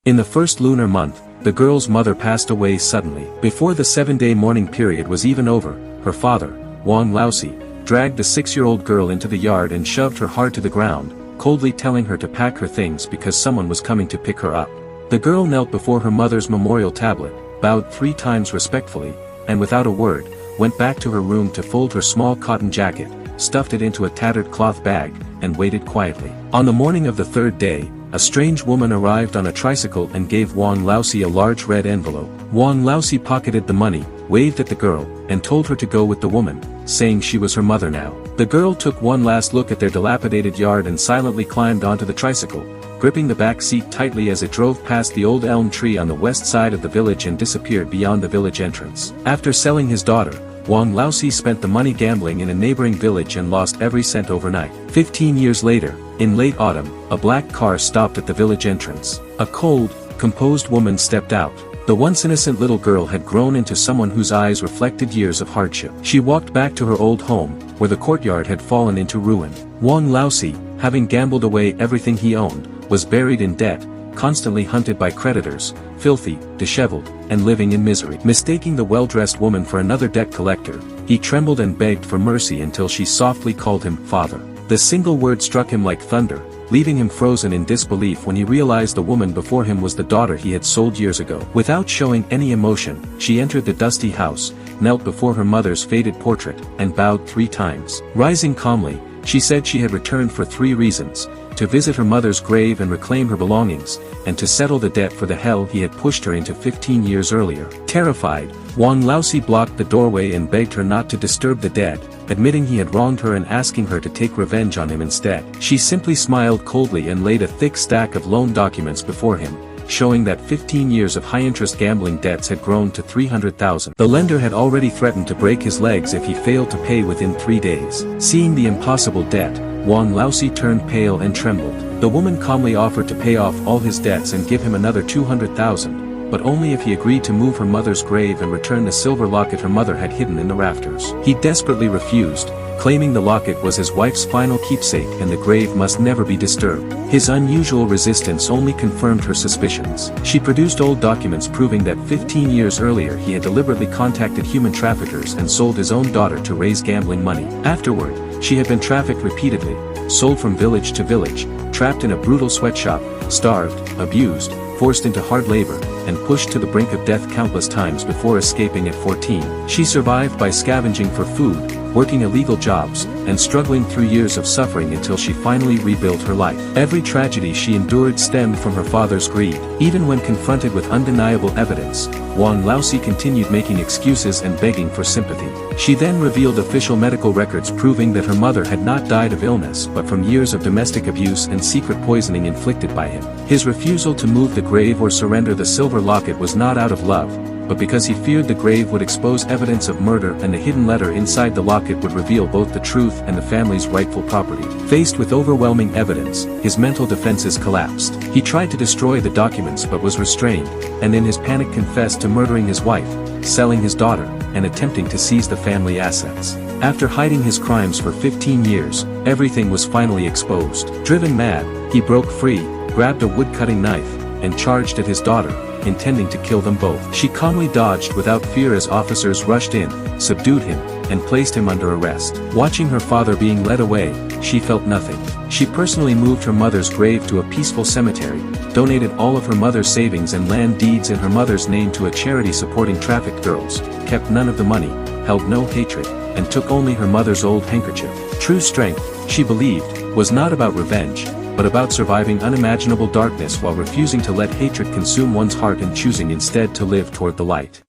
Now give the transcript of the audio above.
In the first lunar month, the girl's mother passed away suddenly. Before the 7-day mourning period was even over, her father, Wang Laosi, dragged the 6-year-old girl into the yard and shoved her hard to the ground, coldly telling her to pack her things because someone was coming to pick her up. The girl knelt before her mother's memorial tablet, bowed 3 times respectfully, and without a word, went back to her room to fold her small cotton jacket, stuffed it into a tattered cloth bag, and waited quietly. On the morning of the 3rd day, a strange woman arrived on a tricycle and gave Wang Laosi a large red envelope. Wang Laosi pocketed the money, waved at the girl, and told her to go with the woman, saying she was her mother now. The girl took one last look at their dilapidated yard and silently climbed onto the tricycle, gripping the back seat tightly as it drove past the old elm tree on the west side of the village and disappeared beyond the village entrance. After selling his daughter, Wang Laosi spent the money gambling in a neighboring village and lost every cent overnight. 15 years later, in late autumn, a black car stopped at the village entrance. A cold, composed woman stepped out. The once innocent little girl had grown into someone whose eyes reflected years of hardship. She walked back to her old home, where the courtyard had fallen into ruin. Wang Laosi, having gambled away everything he owned, was buried in debt, constantly hunted by creditors, filthy, disheveled, and living in misery. Mistaking the well-dressed woman for another debt collector, he trembled and begged for mercy until she softly called him father. The single word struck him like thunder, leaving him frozen in disbelief when he realized the woman before him was the daughter he had sold years ago. Without showing any emotion, she entered the dusty house, knelt before her mother's faded portrait, and bowed 3 times. Rising calmly, she said she had returned for 3 reasons: to visit her mother's grave and reclaim her belongings, and to settle the debt for the hell he had pushed her into 15 years earlier. Terrified, Wang Laosi blocked the doorway and begged her not to disturb the dead, admitting he had wronged her and asking her to take revenge on him instead. She simply smiled coldly and laid a thick stack of loan documents before him, showing that 15 years of high-interest gambling debts had grown to 300,000. The lender had already threatened to break his legs if he failed to pay within 3 days. Seeing the impossible debt, Wang Laosi turned pale and trembled. The woman calmly offered to pay off all his debts and give him another 200,000, but only if he agreed to move her mother's grave and return the silver locket her mother had hidden in the rafters. He desperately refused, claiming the locket was his wife's final keepsake and the grave must never be disturbed. His unusual resistance only confirmed her suspicions. She produced old documents proving that 15 years earlier he had deliberately contacted human traffickers and sold his own daughter to raise gambling money. Afterward, she had been trafficked repeatedly, sold from village to village, trapped in a brutal sweatshop, starved, abused, forced into hard labor, and pushed to the brink of death countless times before escaping at 14. She survived by scavenging for food, working illegal jobs, and struggling through years of suffering until she finally rebuilt her life. Every tragedy she endured stemmed from her father's greed. Even when confronted with undeniable evidence, Wang Laosi continued making excuses and begging for sympathy. She then revealed official medical records proving that her mother had not died of illness but from years of domestic abuse and secret poisoning inflicted by him. His refusal to move the grave or surrender the silver locket was not out of love, but because he feared the grave would expose evidence of murder and the hidden letter inside the locket would reveal both the truth and the family's rightful property. Faced with overwhelming evidence, his mental defenses collapsed. He tried to destroy the documents but was restrained, and in his panic confessed to murdering his wife, selling his daughter, and attempting to seize the family assets. After hiding his crimes for 15 years, everything was finally exposed. Driven mad, he broke free, grabbed a wood-cutting knife, and charged at his daughter, intending to kill them both. She calmly dodged without fear as officers rushed in, subdued him, and placed him under arrest. Watching her father being led away, she felt nothing. She personally moved her mother's grave to a peaceful cemetery, donated all of her mother's savings and land deeds in her mother's name to a charity supporting trafficked girls, kept none of the money, held no hatred, and took only her mother's old handkerchief. True strength, she believed, was not about revenge, but about surviving unimaginable darkness while refusing to let hatred consume one's heart and choosing instead to live toward the light.